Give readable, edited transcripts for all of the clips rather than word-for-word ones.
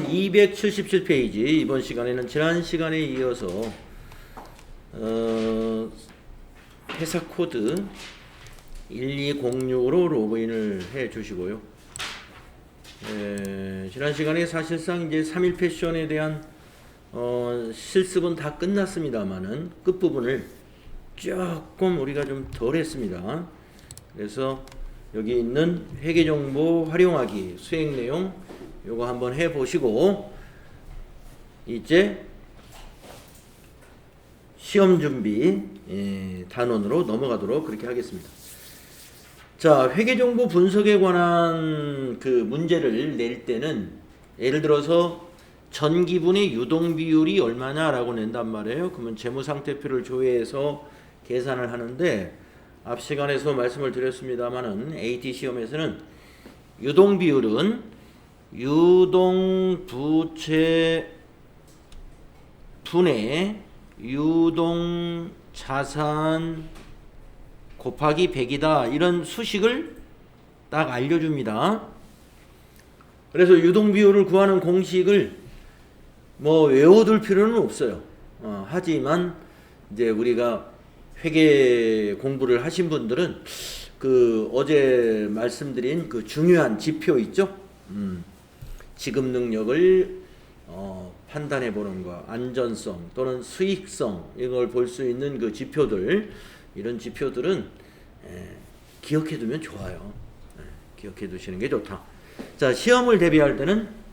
277페이지. 이번 시간에는 지난 시간에 이어서 회사 코드 1206으로 로그인을 해 주시고요. 지난 시간에 사실상 이제 3일 패션에 대한 실습은 다 끝났습니다만은 끝부분을 조금 우리가 좀 덜 했습니다. 그래서 여기 있는 회계정보 활용하기 수행 내용 요거 한번 해 보시고 이제 시험 준비 단원으로 넘어가도록 그렇게 하겠습니다. 자, 회계정보 분석에 관한 그 문제를 낼 때는 예를 들어서 전기분의 유동 비율이 얼마냐라고 낸단 말이에요. 그러면 재무상태표를 조회해서 계산을 하는데 앞 시간에서 말씀을 드렸습니다만은 AT 시험에서는 유동 비율은 유동 부채 분의 유동 자산 곱하기 100이다. 이런 수식을 딱 알려줍니다. 그래서 유동 비율을 구하는 공식을 뭐 외워둘 필요는 없어요. 하지만 이제 우리가 회계 공부를 하신 분들은 그 어제 말씀드린 그 중요한 지표 있죠? 지급 능력을 판단해 보는 거, 안전성 또는 수익성 이걸 볼 수 있는 그 지표들, 이런 지표들은 기억해 두면 좋아요. 기억해 두시는 게 좋다. 자, 시험을 대비할 때는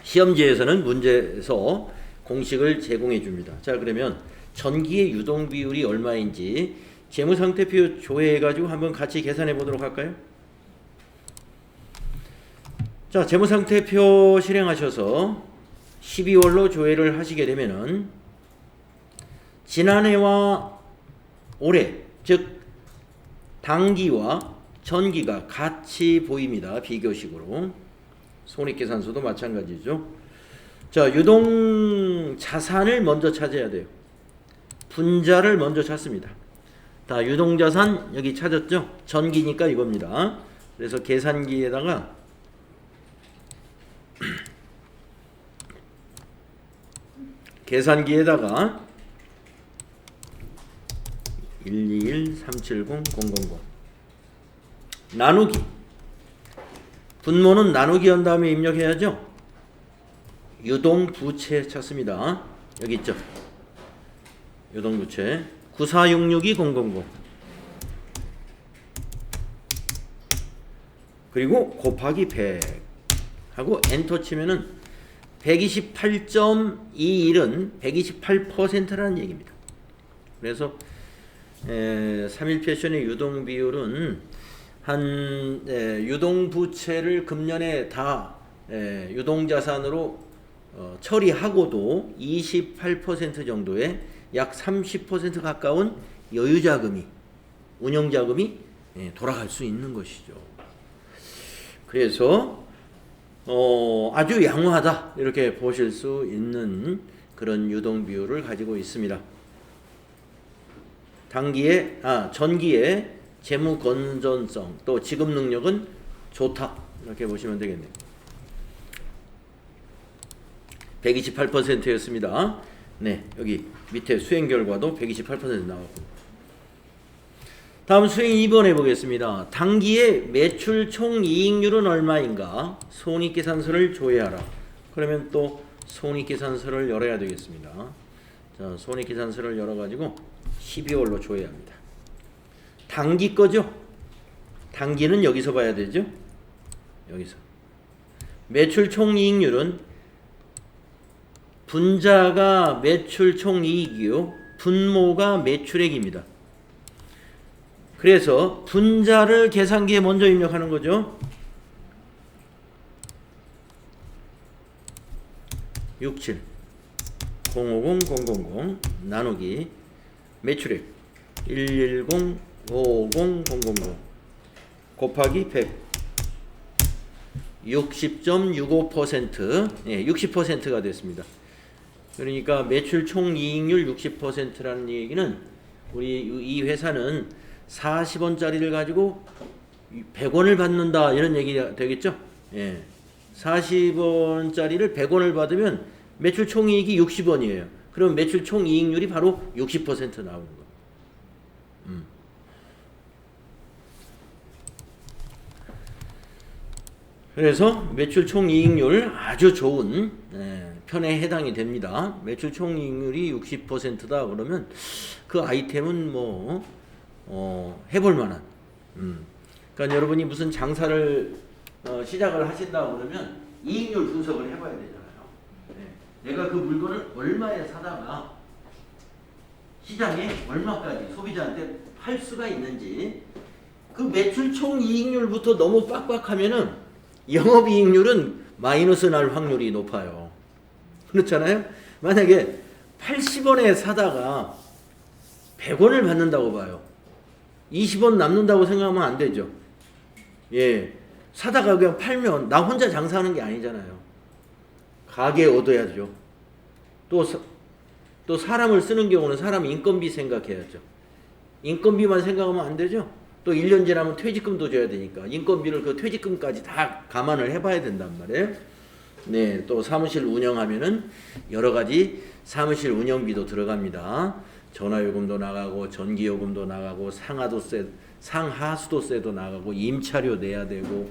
시험지에서는 문제에서 공식을 제공해 줍니다. 자, 그러면 전기의 유동 비율이 얼마인지 재무상태표 조회해 가지고 한번 같이 계산해 보도록 할까요? 자, 재무상태표 실행하셔서 12월로 조회를 하시게 되면은 지난해와 올해, 즉 당기와 전기가 같이 보입니다. 비교식으로. 손익계산서도 마찬가지죠. 자, 유동 자산을 먼저 찾아야 돼요. 분자를 먼저 찾습니다. 자, 유동 자산 여기 찾았죠? 전기니까 이겁니다. 그래서 계산기에다가 계산기에다가 121370000 나누기, 분모는 나누기 한 다음에 입력해야죠. 유동부채 찾습니다. 여기 있죠. 유동부채 9466200 그리고 곱하기 100 하고 엔터 치면은 128.21은 128%라는 얘기입니다. 그래서 3일 패션의 유동 비율은 한 유동부채를 금년에 다 유동자산으로 처리하고도 28% 정도의 약 30% 가까운 여유자금이, 운영자금이 돌아갈 수 있는 것이죠. 그래서 아주 양호하다 이렇게 보실 수 있는 그런 유동 비율을 가지고 있습니다. 전기의 재무 건전성 또 지급 능력은 좋다 이렇게 보시면 되겠네요. 128%였습니다. 네, 여기 밑에 수행 결과도 128% 나왔고. 다음 수행 2번 해보겠습니다. 당기의 매출 총이익률은 얼마인가? 손익계산서를 조회하라. 그러면 또 손익계산서를 열어야 되겠습니다. 자, 손익계산서를 열어가지고 12월로 조회합니다. 당기 거죠? 당기는 여기서 봐야 되죠? 여기서. 매출 총이익률은 분자가 매출 총이익이요, 분모가 매출액입니다. 그래서 분자를 계산기에 먼저 입력하는 거죠. 67 050 000 나누기 매출액 110 550 000 곱하기 100 60.65% 60%가 됐습니다. 그러니까 매출 총이익률 60%라는 얘기는 우리 이 회사는 40원짜리를 가지고 100원을 받는다 이런 얘기가 되겠죠? 예. 40원짜리를 100원을 받으면 매출 총이익이 60원이에요. 그럼 매출 총이익률이 바로 60% 나오는 거예요. 그래서 매출 총이익률 아주 좋은 편에 해당이 됩니다. 매출 총이익률이 60%다 그러면 그 아이템은 뭐 해볼 만한. 그러니까 여러분이 무슨 장사를 시작을 하신다 그러면 이익률 분석을 해봐야 되잖아요. 내가 그 물건을 얼마에 사다가 시장에 얼마까지 소비자한테 팔 수가 있는지, 그 매출 총이익률부터 너무 빡빡하면은 영업이익률은 마이너스 날 확률이 높아요. 그렇잖아요. 만약에 80원에 사다가 100원을 받는다고 봐요. 20원 남는다고 생각하면 안 되죠. 예, 사다가 그냥 팔면 나 혼자 장사하는 게 아니잖아요. 가게 얻어야죠. 또 사람을 쓰는 경우는 사람 인건비 생각해야죠. 인건비만 생각하면 안 되죠. 또 1년 지나면 퇴직금도 줘야 되니까 인건비를 그 퇴직금까지 다 감안을 해봐야 된단 말이에요. 네, 또 사무실 운영하면은 여러 가지 사무실 운영비도 들어갑니다. 전화요금도 나가고 전기요금도 나가고 상하수도세도 나가고 임차료 내야 되고,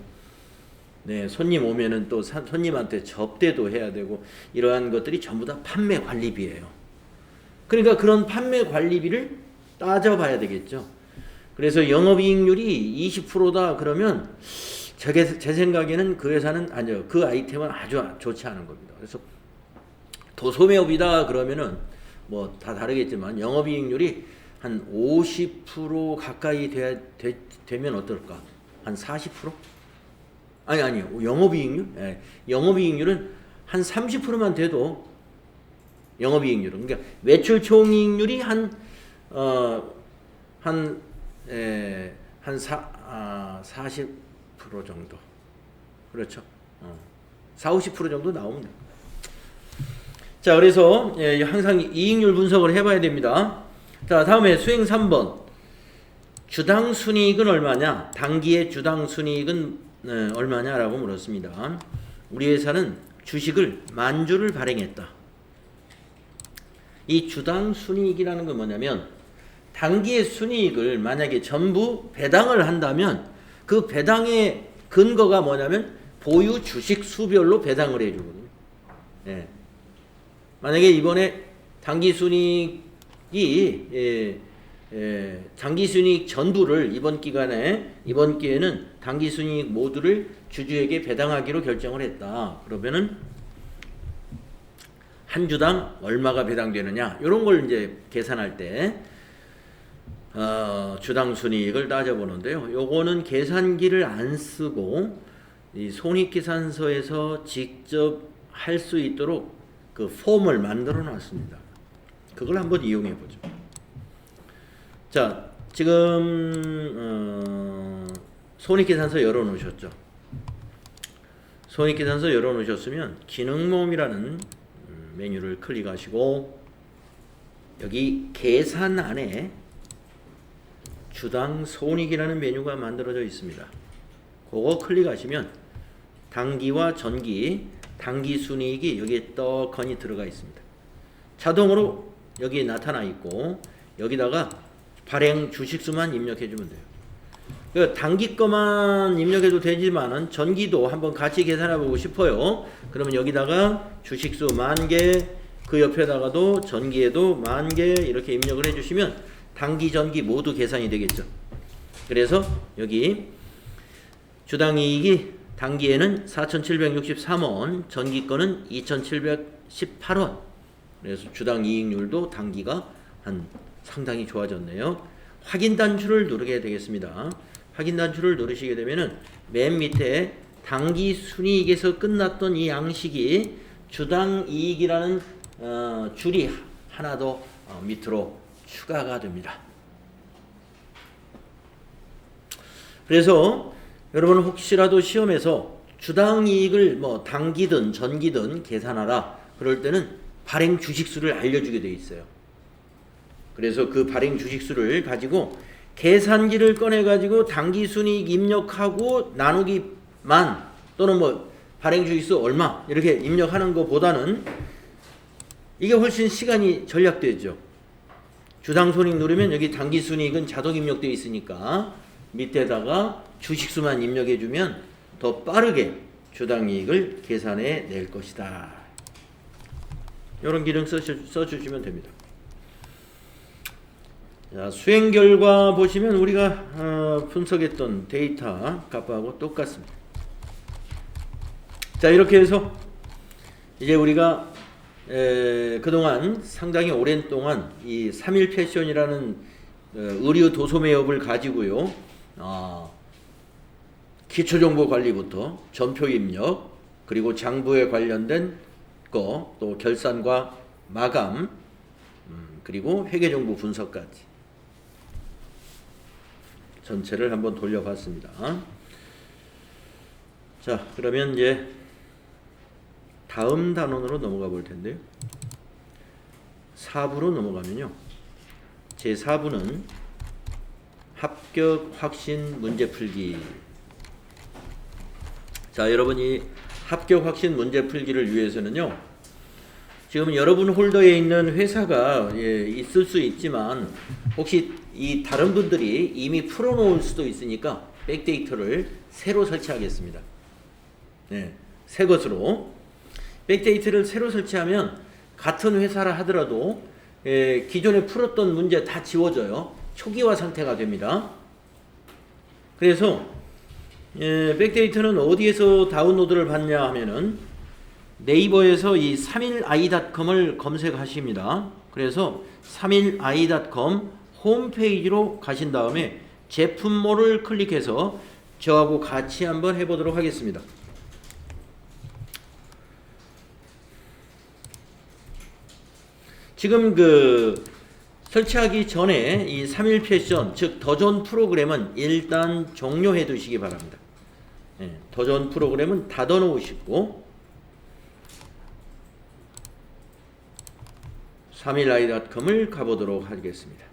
네, 손님 오면은 또 손님한테 접대도 해야 되고, 이러한 것들이 전부 다 판매 관리비예요. 그러니까 그런 판매 관리비를 따져봐야 되겠죠. 그래서 영업이익률이 20%다 그러면 제 생각에는 그 회사는 아니요, 그 아이템은 아주 좋지 않은 겁니다. 그래서 도소매업이다 그러면은 뭐 다 다르겠지만 영업이익률이 한 50% 가까이 되면 어떨까? 한 40%? 아니요. 영업이익률? 네. 영업이익률은 한 30%만 돼도 영업이익률은, 그러니까 매출 총이익률이 한 40% 정도. 그렇죠. 40-50% 정도 나오면 돼요. 자, 그래서 항상 이익률 분석을 해봐야 됩니다. 자, 다음에 수행 3번. 주당 순이익은 얼마냐? 단기의 주당 순이익은 얼마냐라고 물었습니다. 우리 회사는 주식을 10,000주를 발행했다. 이 주당 순이익이라는 건 뭐냐면, 단기의 순이익을 만약에 전부 배당을 한다면 그 배당의 근거가 뭐냐면 보유 주식 수별로 배당을 해주거든요. 예. 만약에 이번에 단기 순이익이 장기 순이익 전부를 이번 기회에는 단기 순이익 모두를 주주에게 배당하기로 결정을 했다. 그러면은 한 주당 얼마가 배당되느냐, 이런 걸 이제 계산할 때 주당 순이익을 따져보는데요. 요거는 계산기를 안 쓰고 이 손익계산서에서 직접 할 수 있도록 그 폼을 만들어 놨습니다. 그걸 한번 이용해 보죠. 자, 지금 손익계산서 열어 놓으셨죠? 손익계산서 열어 놓으셨으면 기능모음이라는 메뉴를 클릭하시고 여기 계산 안에 주당 손익이라는 메뉴가 만들어져 있습니다. 그거 클릭하시면 단기와 전기, 단기 순이익이 여기에 떡하니 들어가 있습니다. 자동으로 여기에 나타나 있고 여기다가 발행 주식수만 입력해 주면 돼요. 그 단기 거만 입력해도 되지만은 전기도 한번 같이 계산해 보고 싶어요. 그러면 여기다가 주식수 10,000개, 그 옆에다가도 전기에도 10,000개 이렇게 입력을 해 주시면 단기 전기 모두 계산이 되겠죠. 그래서 여기 주당 이익이 단기에는 4,763원, 전기 거는 2,718원. 그래서 주당 이익률도 단기가 상당히 좋아졌네요. 확인 단추를 누르게 되겠습니다. 확인 단추를 누르시게 되면은 맨 밑에 단기 순이익에서 끝났던 이 양식이 주당 이익이라는 줄이 하나 더 밑으로 추가가 됩니다. 그래서 여러분 혹시라도 시험에서 주당 이익을 뭐 단기든 전기든 계산하라 그럴 때는 발행 주식수를 알려주게 돼 있어요. 그래서 그 발행 주식수를 가지고 계산기를 꺼내 가지고 단기 순이익 입력하고 나누기만, 또는 뭐 발행 주기수 얼마 이렇게 입력하는 것보다는 이게 훨씬 시간이 절약되죠. 주당 손익 누르면 여기 당기 순이익은 자동 입력되어 있으니까 밑에다가 주식수만 입력해 주면 더 빠르게 주당 이익을 계산해 낼 것이다. 이런 기능 써주시면 됩니다. 자, 수행 결과 보시면 우리가 분석했던 데이터 값하고 똑같습니다. 자, 이렇게 해서 이제 우리가 그동안 상당히 오랜 동안 이 3일 패션이라는 의류 도소매업을 가지고요, 기초정보 관리부터 전표 입력, 그리고 장부에 관련된 거, 또 결산과 마감, 그리고 회계정보 분석까지 전체를 한번 돌려봤습니다. 자, 그러면 이제 다음 단원으로 넘어가 볼 텐데요. 4부로 넘어가면요, 제 4부는 합격 확신 문제 풀기. 자, 여러분이 합격 확신 문제 풀기를 위해서는요, 지금 여러분 홀더에 있는 회사가 있을 수 있지만 혹시 이 다른 분들이 이미 풀어놓을 수도 있으니까 백데이터를 새로 설치하겠습니다. 네, 새 것으로 백데이터를 새로 설치하면 같은 회사라 하더라도 기존에 풀었던 문제 다 지워져요. 초기화 상태가 됩니다. 그래서 백데이터는 어디에서 다운로드를 받냐 하면은 네이버에서 이 31i.com을 검색하십니다. 그래서 31i.com 홈페이지로 가신 다음에 제품모를 클릭해서 저하고 같이 한번 해보도록 하겠습니다. 지금 설치하기 전에 이 3일 패션, 즉 더존 프로그램은 일단 종료해 두시기 바랍니다. 더존 프로그램은 닫아 놓으시고 31i.com을 가보도록 하겠습니다.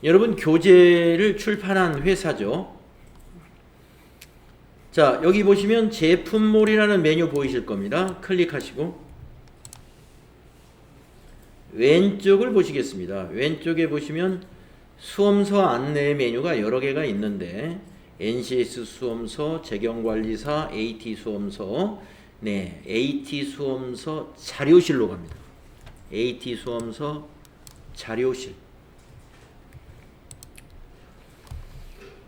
여러분, 교재를 출판한 회사죠. 자, 여기 보시면 제품몰이라는 메뉴 보이실 겁니다. 클릭하시고 왼쪽을 보시겠습니다. 왼쪽에 보시면 수험서 안내 메뉴가 여러 개가 있는데 NCS 수험서, 재경관리사, AT 수험서, AT 수험서 자료실로 갑니다. AT 수험서 자료실.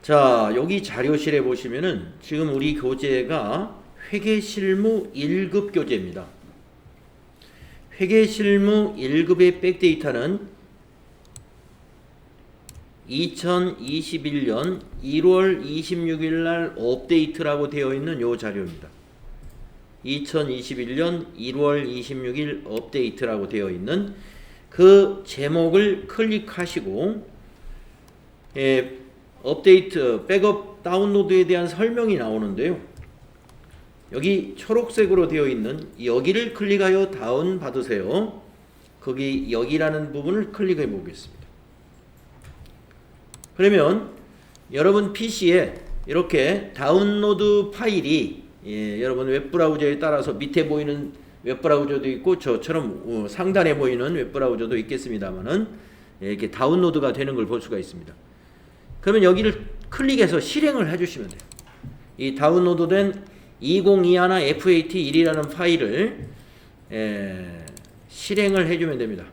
자, 여기 자료실에 보시면은 지금 우리 교재가 회계실무 1급 교재입니다. 회계실무 1급의 백데이터는 2021년 1월 26일 날 업데이트라고 되어 있는 요 자료입니다. 2021년 1월 26일 업데이트라고 되어 있는 그 제목을 클릭하시고 업데이트, 백업 다운로드에 대한 설명이 나오는데요. 여기 초록색으로 되어 있는 여기를 클릭하여 다운 받으세요. 거기 여기라는 부분을 클릭해 보겠습니다. 그러면 여러분 PC에 이렇게 다운로드 파일이 여러분 웹브라우저에 따라서 밑에 보이는 웹브라우저도 있고 저처럼 상단에 보이는 웹브라우저도 있겠습니다만은 이렇게 다운로드가 되는 걸 볼 수가 있습니다. 그러면 여기를 클릭해서 실행을 해주시면 돼요. 이 다운로드된 2021 FAT1이라는 파일을 실행을 해주면 됩니다.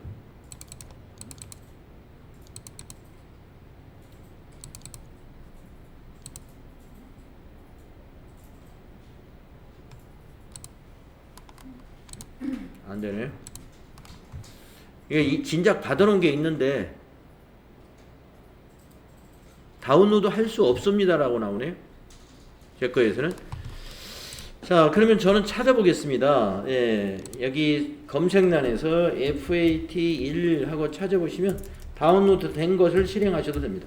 안 되네요. 이게 진작 받아놓은 게 있는데 다운로드 할 수 없습니다라고 나오네요. 제 거에서는. 자, 그러면 저는 찾아보겠습니다. 여기 검색란에서 FAT1 하고 찾아보시면 다운로드 된 것을 실행하셔도 됩니다.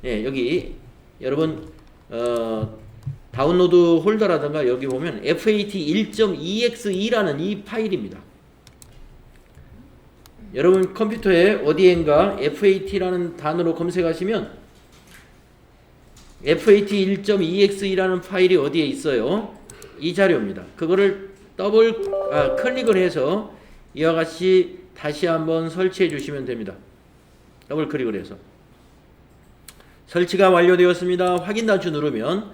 여기 여러분 다운로드 홀더라든가 여기 보면 FAT 1.exe2라는 이 파일입니다. 여러분 컴퓨터에 어디엔가 FAT라는 단어로 검색하시면 FAT 1.exe라는 파일이 어디에 있어요? 이 자료입니다. 그거를 클릭을 해서 이와 같이 다시 한번 설치해 주시면 됩니다. 더블 클릭을 해서 설치가 완료되었습니다. 확인 단추 누르면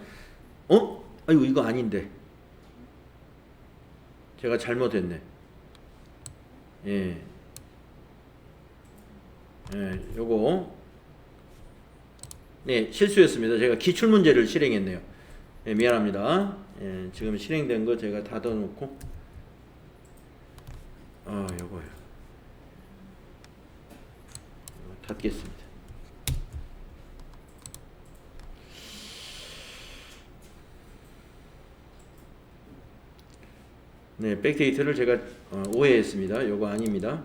아이고 이거 아닌데 제가 잘못했네. 요거 실수였습니다. 제가 기출문제를 실행했네요. 미안합니다. 지금 실행된 거 제가 닫아놓고 요거요. 닫겠습니다. 백데이터를 제가 오해했습니다. 요거 아닙니다.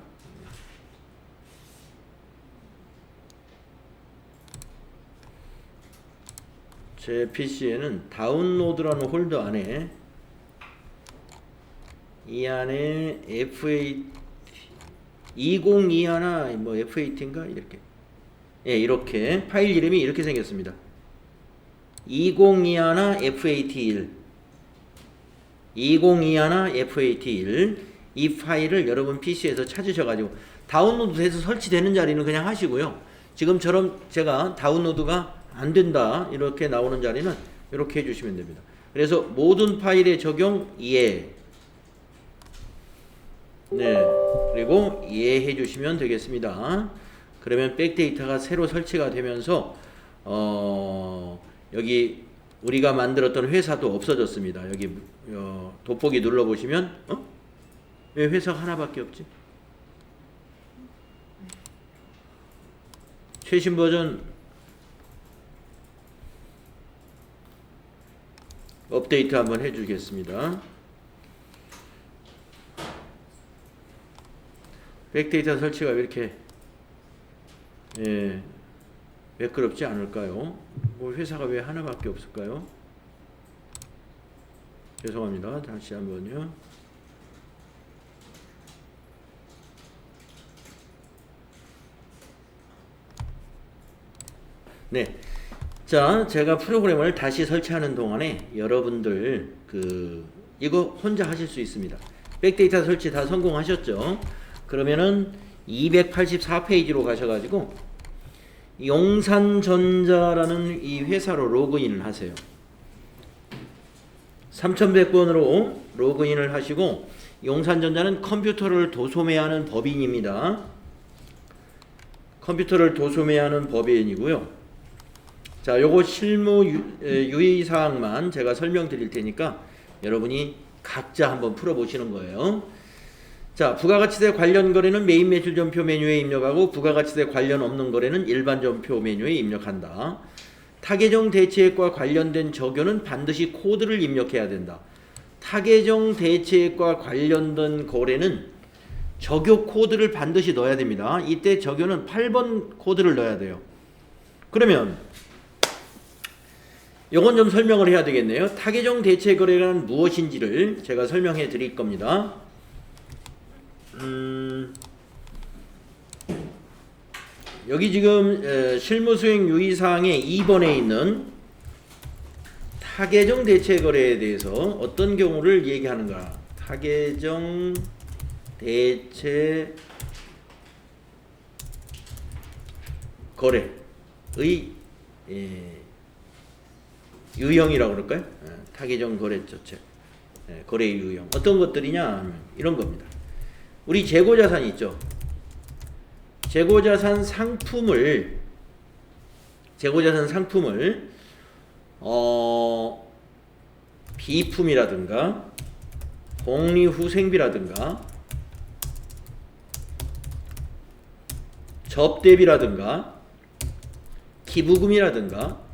제 PC에는 다운로드라는 홀더 안에 이 안에 F8 202 하나 뭐 F8인가 이렇게 이렇게 파일 이름이 이렇게 생겼습니다. 202 하나 F8 202 하나 F8 이 파일을 여러분 PC에서 찾으셔가지고 다운로드돼서 설치되는 자리는 그냥 하시고요. 지금처럼 제가 다운로드가 안 된다 이렇게 나오는 자리는 이렇게 해주시면 됩니다. 그래서 모든 파일에 적용 그리고 해주시면 되겠습니다. 그러면 백데이터가 새로 설치가 되면서 여기 우리가 만들었던 회사도 없어졌습니다. 여기 돋보기 눌러보시면 왜 회사가 하나밖에 없지? 최신 버전 업데이트 한번 해주겠습니다. 백데이터 설치가 왜 이렇게 매끄럽지 않을까요? 뭐 회사가 왜 하나밖에 없을까요? 죄송합니다. 다시 한번요. 자, 제가 프로그램을 다시 설치하는 동안에 여러분들 이거 혼자 하실 수 있습니다. 백데이터 설치 다 성공하셨죠? 그러면은 284페이지로 가셔가지고 용산전자라는 이 회사로 로그인을 하세요. 3100번으로 로그인을 하시고 용산전자는 컴퓨터를 도소매하는 법인입니다. 컴퓨터를 도소매하는 법인이고요. 자, 요거 실무 유의사항만 제가 설명드릴 테니까 여러분이 각자 한번 풀어보시는 거예요. 자, 부가가치세 관련 거래는 메인 매출 전표 메뉴에 입력하고 부가가치세 관련 없는 거래는 일반 전표 메뉴에 입력한다. 타계정 대체액과 관련된 적요는 반드시 코드를 입력해야 된다. 타계정 대체액과 관련된 거래는 적요 코드를 반드시 넣어야 됩니다. 이때 적요는 8번 코드를 넣어야 돼요. 그러면 요건 좀 설명을 해야 되겠네요. 타계정 대체 거래란 무엇인지를 제가 설명해 드릴 겁니다. 여기 지금 실무수행 유의사항의 2번에 있는 타계정 대체 거래에 대해서 어떤 경우를 얘기하는가. 타계정 대체 거래의 유형이라고 그럴까요? 타계정 거래처책 거래의 유형 어떤 것들이냐 하면 이런 겁니다. 우리 재고자산 있죠. 재고자산 상품을 비품이라든가 복리후생비라든가 접대비라든가 기부금이라든가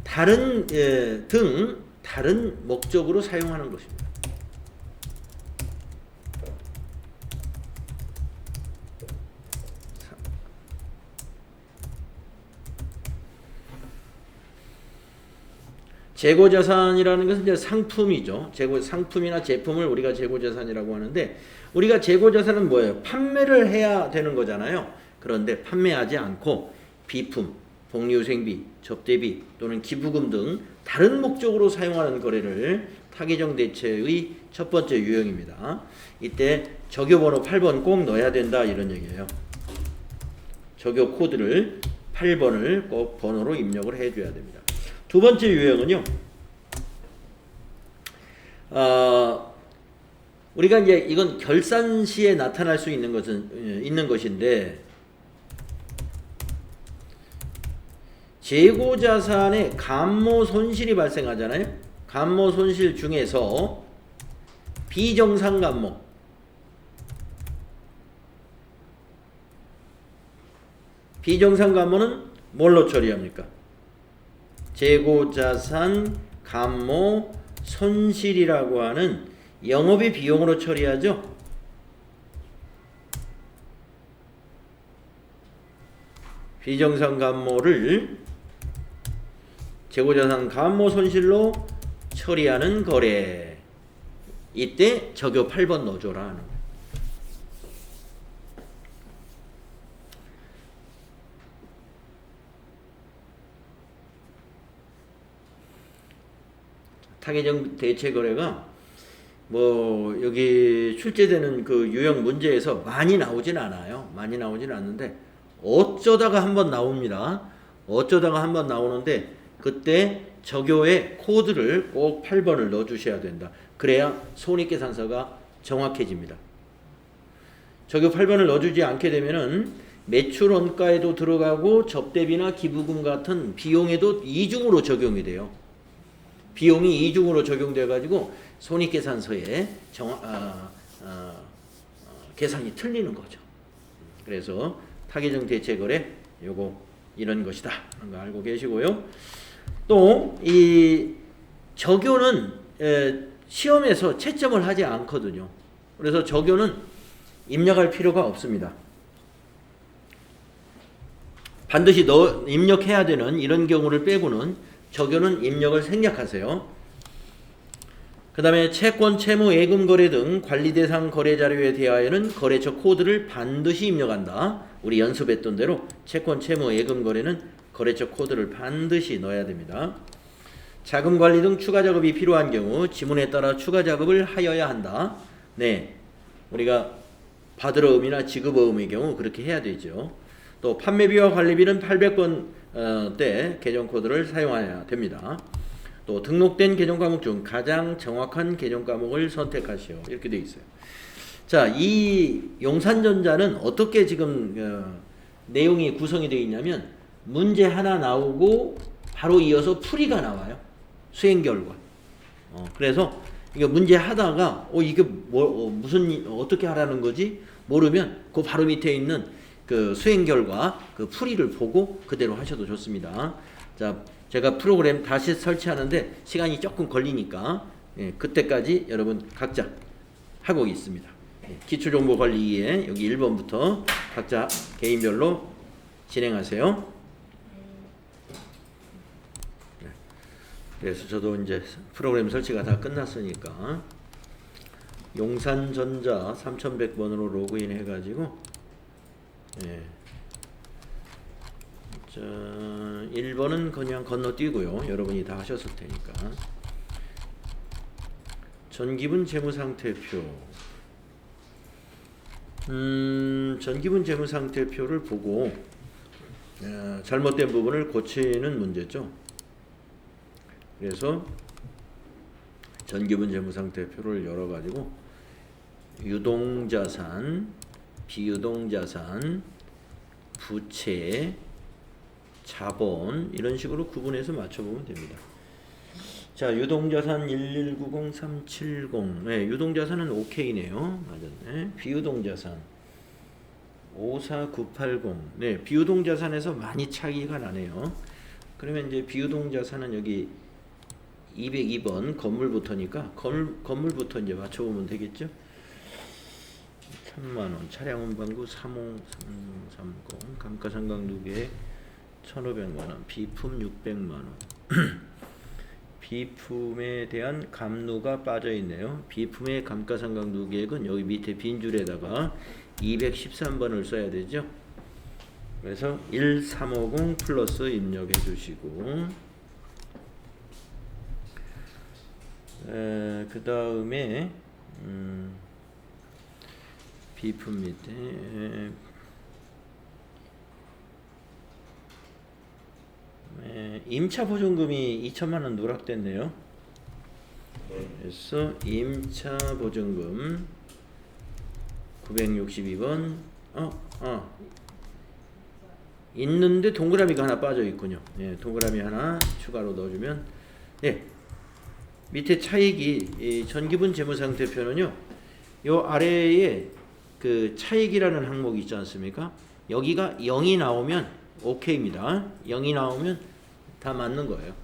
다른 다른 목적으로 사용하는 것입니다. 재고자산이라는 것은 이제 상품이죠. 상품이나 제품을 우리가 재고자산이라고 하는데, 우리가 재고자산은 뭐예요? 판매를 해야 되는 거잖아요. 그런데 판매하지 않고 비품, 복리후생비, 접대비 또는 기부금 등 다른 목적으로 사용하는 거래를 타개정 대체의 첫 번째 유형입니다. 이때 적요번호 8번 꼭 넣어야 된다 이런 얘기예요. 적요 코드를 8번을 꼭 번호로 입력을 해줘야 됩니다. 두 번째 유형은요. 우리가 이제 이건 결산 시에 나타날 수 있는 것인데, 재고자산에 감모 손실이 발생하잖아요. 감모 손실 중에서 비정상 감모, 비정상 감모는 뭘로 처리합니까? 재고자산 감모 손실이라고 하는 영업의 비용으로 처리하죠. 비정상 감모를 재고자산 감모 손실로 처리하는 거래. 이때 적요 8번 넣어줘라 하는 거예요. 타개정 대체 거래가 뭐 여기 출제되는 그 유형 문제에서 많이 나오진 않아요. 많이 나오진 않는데 어쩌다가 한번 나옵니다. 어쩌다가 한번 나오는데 그때 적요의 코드를 꼭 8번을 넣어주셔야 된다. 그래야 손익계산서가 정확해집니다. 적요 8번을 넣어주지 않게 되면은 매출 원가에도 들어가고 접대비나 기부금 같은 비용에도 이중으로 적용이 돼요. 비용이 이중으로 적용돼 가지고 손익계산서에 계산이 틀리는 거죠. 그래서 타개정 대체 거래 요거 이런 것이다 하는 거 알고 계시고요. 또 이 적요는 시험에서 채점을 하지 않거든요. 그래서 적요는 입력할 필요가 없습니다. 반드시 입력해야 되는 이런 경우를 빼고는 적요는 입력을 생략하세요. 그 다음에 채권, 채무, 예금 거래 등 관리 대상 거래 자료에 대하여는 거래처 코드를 반드시 입력한다. 우리 연습했던 대로 채권, 채무, 예금 거래는 거래처 코드를 반드시 넣어야 됩니다. 자금 관리 등 추가 작업이 필요한 경우 지문에 따라 추가 작업을 하여야 한다. 네, 우리가 받으러음이나 지급어음의 경우 그렇게 해야 되죠. 또 판매비와 관리비는 800번 대 계정 코드를 사용해야 됩니다. 또 등록된 계정 과목 중 가장 정확한 계정 과목을 선택하시오. 이렇게 되어 있어요. 자, 이 용산전자는 어떻게 지금 내용이 구성이 되어 있냐면 문제 하나 나오고 바로 이어서 풀이가 나와요. 수행 결과. 그래서 이거 문제 하다가 이게 무슨 어떻게 하라는 거지 모르면 그 바로 밑에 있는 그 수행 결과 그 풀이를 보고 그대로 하셔도 좋습니다. 자, 제가 프로그램 다시 설치하는데 시간이 조금 걸리니까 그때까지 여러분 각자 하고 있습니다. 기초정보관리에 여기 1번부터 각자 개인별로 진행하세요. 그래서 저도 이제 프로그램 설치가 다 끝났으니까 용산전자 3100번으로 로그인 해가지고 자, 1번은 그냥 건너뛰고요. 여러분이 다 하셨을 테니까. 전기분 재무상태표. 전기분 재무상태표를 보고 잘못된 부분을 고치는 문제죠. 그래서 전기분 재무상태표를 열어가지고 유동자산, 비유동자산, 부채, 자본 이런 식으로 구분해서 맞춰보면 됩니다. 자, 유동자산 1190370. 네, 유동자산은 OK네요. 맞았네. 비유동자산 54980. 네, 비유동자산에서 많이 차이가 나네요. 그러면 이제 비유동자산은 여기 202번 건물부터니까 건물부터 이제 맞춰보면 되겠죠. 3만원, 차량 운반구 35330, 감가상각 누계 1,500만원, 비품 600만원. 비품에 대한 감누가 빠져 있네요. 비품의 감가상각 누계액은 여기 밑에 빈 줄에다가 213번을 써야 되죠. 그래서 1350 플러스 입력해 주시고, 그 다음에 비품 밑에 임차 보증금이 2천만원 누락됐네요. 그래서 임차 보증금 962번 있는데 동그라미가 하나 빠져 있군요. 예, 동그라미 하나 추가로 넣어주면, 예, 밑에 차익이 전기분 재무상태표는요, 요 아래에 그 차익이라는 항목이 있지 않습니까? 여기가 0이 나오면 오케이입니다. 0이 나오면 다 맞는 거예요.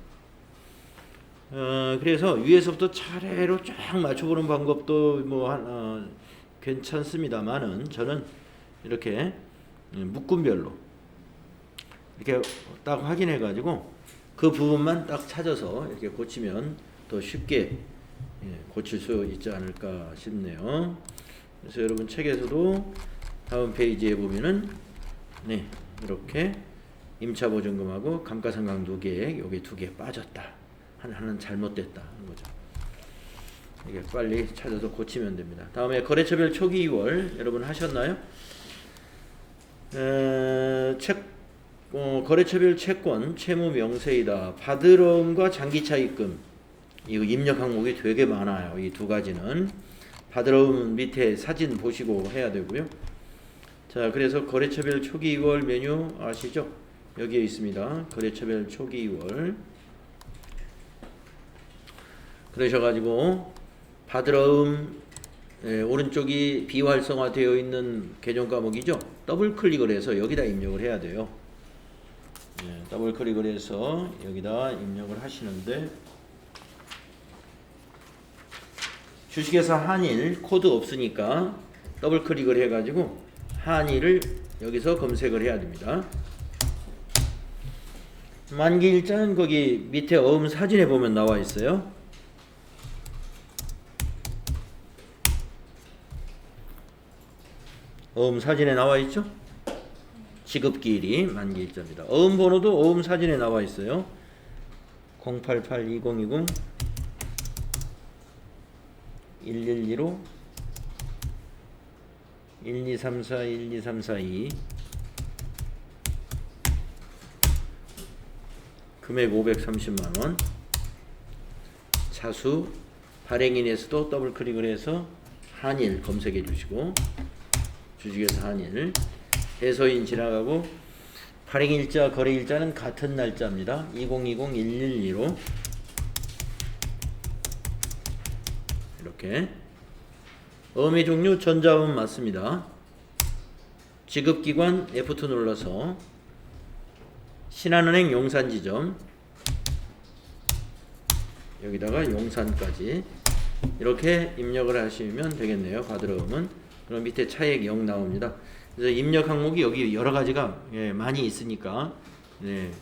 그래서 위에서부터 차례로 쫙 맞춰보는 방법도 뭐 괜찮습니다만은, 저는 이렇게 묶음별로 이렇게 딱 확인해 가지고 그 부분만 딱 찾아서 이렇게 고치면 더 쉽게 고칠 수 있지 않을까 싶네요. 그래서 여러분 책에서도 다음 페이지에 보면은, 네, 이렇게 임차보증금하고 감가상각 누계액 여기 두 개 빠졌다, 하나는 잘못됐다 하는 거죠. 이게 빨리 찾아서 고치면 됩니다. 다음에 거래처별 초기 2월 여러분 하셨나요? 거래처별 채권 채무 명세이다. 받으러움과 장기차입금, 이거 입력 항목이 되게 많아요. 이 두 가지는 받으러움 밑에 사진 보시고 해야 되고요. 자, 그래서 거래처별 초기 2월 메뉴 아시죠? 여기에 있습니다. 거래처별 초기 2월. 그러셔가지고 받으러움, 오른쪽이 비활성화되어 있는 계정 과목이죠. 더블 클릭을 해서 여기다 입력을 해야 돼요. 더블 클릭을 해서 여기다 입력을 하시는데, 주식회사 한일 코드 없으니까 더블 클릭을 해가지고 한일을 여기서 검색을 해야 됩니다. 만기일자는 거기 밑에 어음 사진에 보면 나와 있어요. 어음 사진에 나와 있죠? 지급기일이 만기일자입니다. 어음 번호도 어음 사진에 나와 있어요. 088-2020 1115 1234 12342 금액 530만원. 차수 발행인에서도 더블 클릭을 해서 한일 검색해 주시고, 주식회사 한일 해서인 지나가고, 발행일자 거래일자는 같은 날짜입니다. 2020-1115 이렇게. 어음의 종류 전자음 맞습니다. 지급기관 F2 눌러서 신한은행 용산지점, 여기다가 용산까지 이렇게 입력을 하시면 되겠네요. 받으러움은. 그럼 밑에 차액 0 나옵니다. 그래서 입력 항목이 여기 여러 가지가 많이 있으니까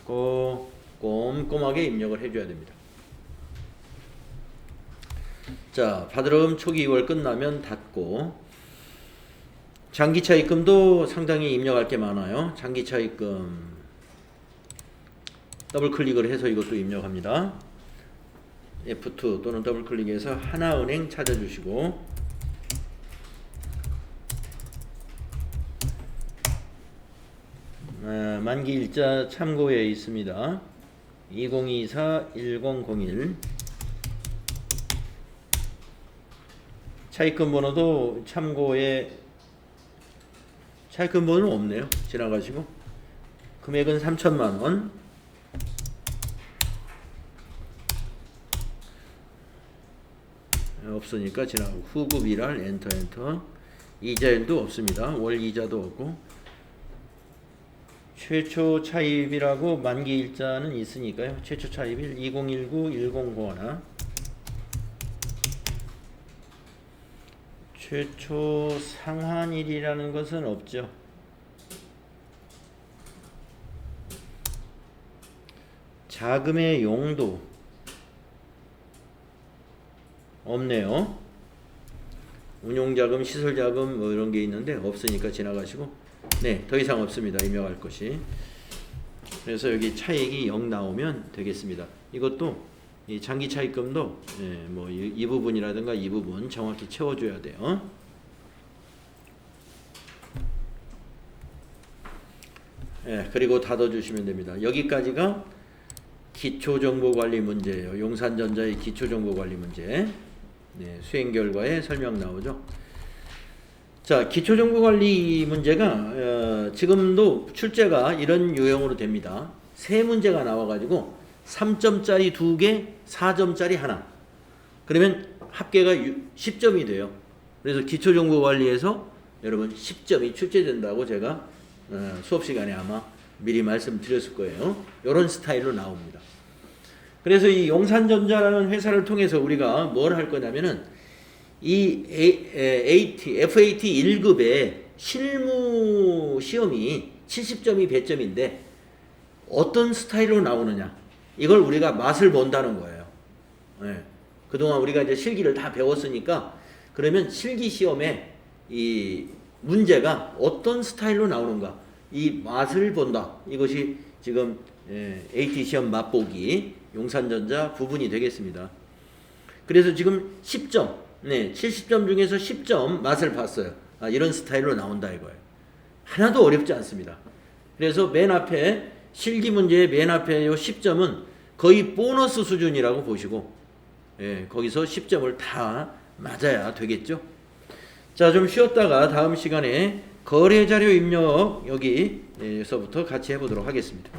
꼼꼼하게 입력을 해줘야 됩니다. 자, 받으러움 초기 2월 끝나면 닫고, 장기차입금도 상당히 입력할 게 많아요. 장기차입금 더블 클릭을 해서 이것도 입력합니다. F2 또는 더블 클릭해서 하나은행 찾아주시고, 만기일자 참고에 있습니다. 2024-1001 차입금 번호도 참고에, 차입금 번호는 없네요. 지나가시고, 금액은 3천만원. 없으니까 지나가고, 후급 일할 엔터. 이자일도 없습니다. 월 이자도 없고, 최초 차입이라고 만기일자는 있으니까요. 최초 차입일 2019-1001. 최초 상한일이라는 것은 없죠. 자금의 용도, 없네요. 운용자금, 시설자금 뭐 이런 게 있는데 없으니까 지나가시고, 네, 더 이상 없습니다. 입력할 것이. 그래서 여기 차익이 0 나오면 되겠습니다. 이것도 이 장기 차익금도 뭐 이 부분이라든가 이 부분 정확히 채워줘야 돼요. 그리고 닫아주시면 됩니다. 여기까지가 기초정보관리 문제예요. 용산전자의 기초정보관리 문제. 수행 결과에 설명 나오죠. 자, 기초정보관리 문제가 지금도 출제가 이런 유형으로 됩니다. 세 문제가 나와가지고 3점짜리 2개, 4점짜리 하나. 그러면 합계가 10점이 돼요. 그래서 기초정보관리에서 여러분 10점이 출제된다고 제가 수업 시간에 아마 미리 말씀드렸을 거예요. 이런 스타일로 나옵니다. 그래서 이 용산전자라는 회사를 통해서 우리가 뭘 할 거냐면은 이 FAT 1급의 실무 시험이 70점이 100점인데 어떤 스타일로 나오느냐, 이걸 우리가 맛을 본다는 거예요. 그동안 우리가 이제 실기를 다 배웠으니까 그러면 실기 시험에 이 문제가 어떤 스타일로 나오는가, 이 맛을 본다. 이것이 지금 AT 시험 맛보기 용산전자 부분이 되겠습니다. 그래서 지금 10점, 70점 중에서 10점 맛을 봤어요. 이런 스타일로 나온다 이거예요. 하나도 어렵지 않습니다. 그래서 맨 앞에 실기 문제의 맨 앞에 요 10점은 거의 보너스 수준이라고 보시고, 거기서 10점을 다 맞아야 되겠죠. 자, 좀 쉬었다가 다음 시간에 거래자료 입력 여기서부터 같이 해보도록 하겠습니다.